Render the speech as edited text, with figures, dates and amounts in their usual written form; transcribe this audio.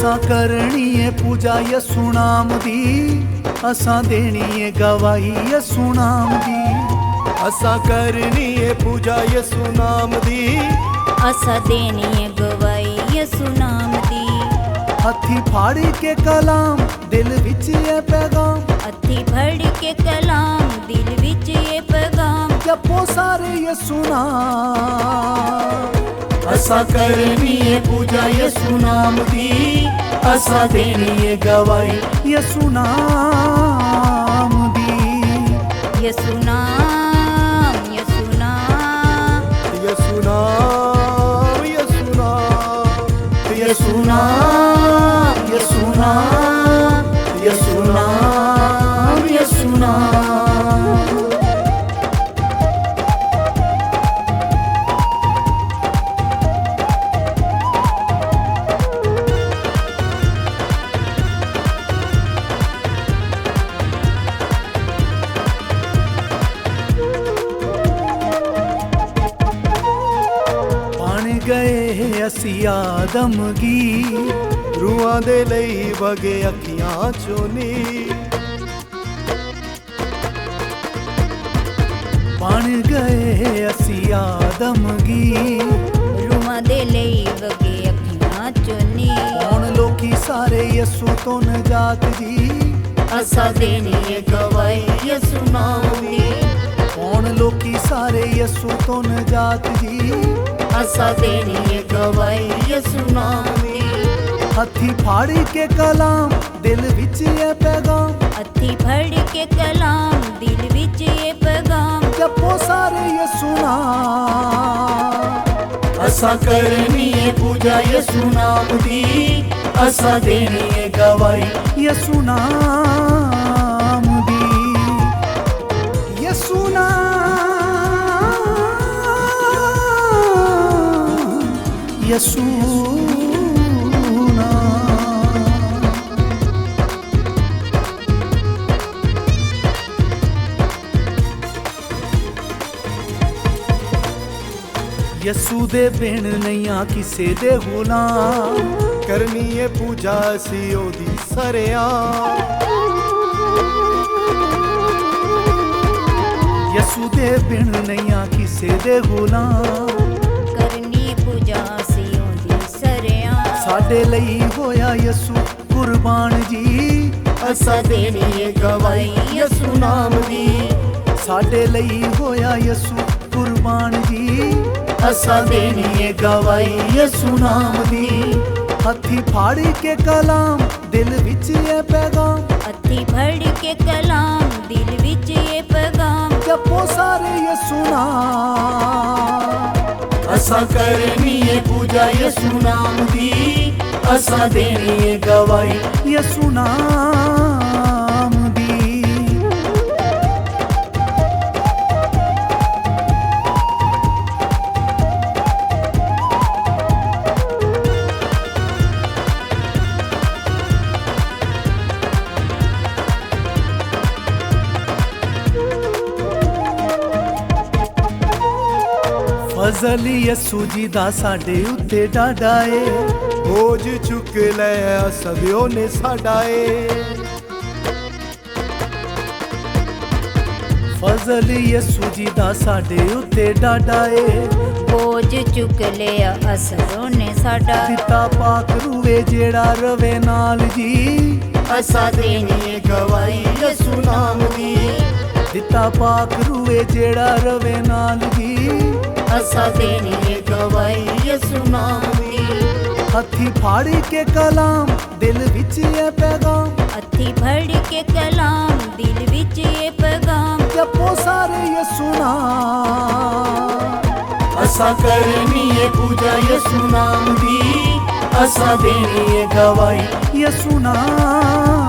असां करनी है पूजा यसु नाम दी, असां देनी है गवाही यसु नाम दी। असां करनी है पूजा यसु नाम दी, असां देनी है गवाही यसु नाम दी। हथी फाड़ी के कलाम दिल विच है पैगाम, हथी फड़ के कलाम दिल विच ये पैगाम। जपो सारे यसु नाम। असां करनी है पूजा यसु नाम दी, असां देनी है गवाही यसु नाम दी। यसु नाम यसु नाम यसु नाम यसु नाम यसु नाम यसु नाम यसु नाम यसु नाम। गए असी आदमगी, रूहां दे लई वगे अखियां चों नीर। बन गए असी आदमगी, रूहां दे लई वगे अखियां चों नीर। हुण लोकी सारे यसु तो नजात जी, असां देनी है गवाही यसु नाम दी। हुण लोकी सारे यसु तो नजात जी, असां देनी है गवाही यसु नाम दी। हथी फाड़ी के कलाम दिल विच है पैगाम, हथी फड़ के कलाम दिल विच ये पैगाम। जपो सारे यसु नाम। असां करनी है पूजा यसु नाम दी, असां देनी है गवाही यसु नाम दी। यसु नाम यसु नाम। यसु दे बिन नैया किसे दे गुलाम, करनी है पूजा असी ओदी सरेआम। यसु दे बिन नैया किसे दे गुलाम, करनी पूजा सी ओदी सरेआम। साडे लई होया यसु कुर्बान जी, असां देनी है गवाही यसु नाम दी। साडे लई होया यसु कुर्बान जी, असां देनी है गवाही यसु नाम दी। हथी फाड़ी के कलाम दिल विच है पैगाम, हथी फड़ के कलाम दिल विच ये पैगाम। जपो सारे यसु नाम। असां करनी है पूजा यसु नाम दी, असां देनी है गवाही यसु नाम दी। फजल यसु जी दा साडे उत्ते डाडा ए, बोझ चुक लिया सदियों ने साडा ए। फजल यसु जी दा साडे उत्ते डाडा ए, बोझ चुक लिया असरों ने साडा। दिता पाक रूवे जेड़ा रवे नाल जी, असां देनी है गवाही यसु नाम दी। दिता पाक रूवे जेड़ा रवे नाल जी, असां देनी है गवाही यसु नाम दी। हथी फाड़ी के कलाम दिल विच है पैगाम, हथी फड़ के कलाम दिल विच ये पैगाम। जपो सारे यसु नाम। असां करनी है पूजा यसु नाम दी, असां देनी है गवाही यसु नाम।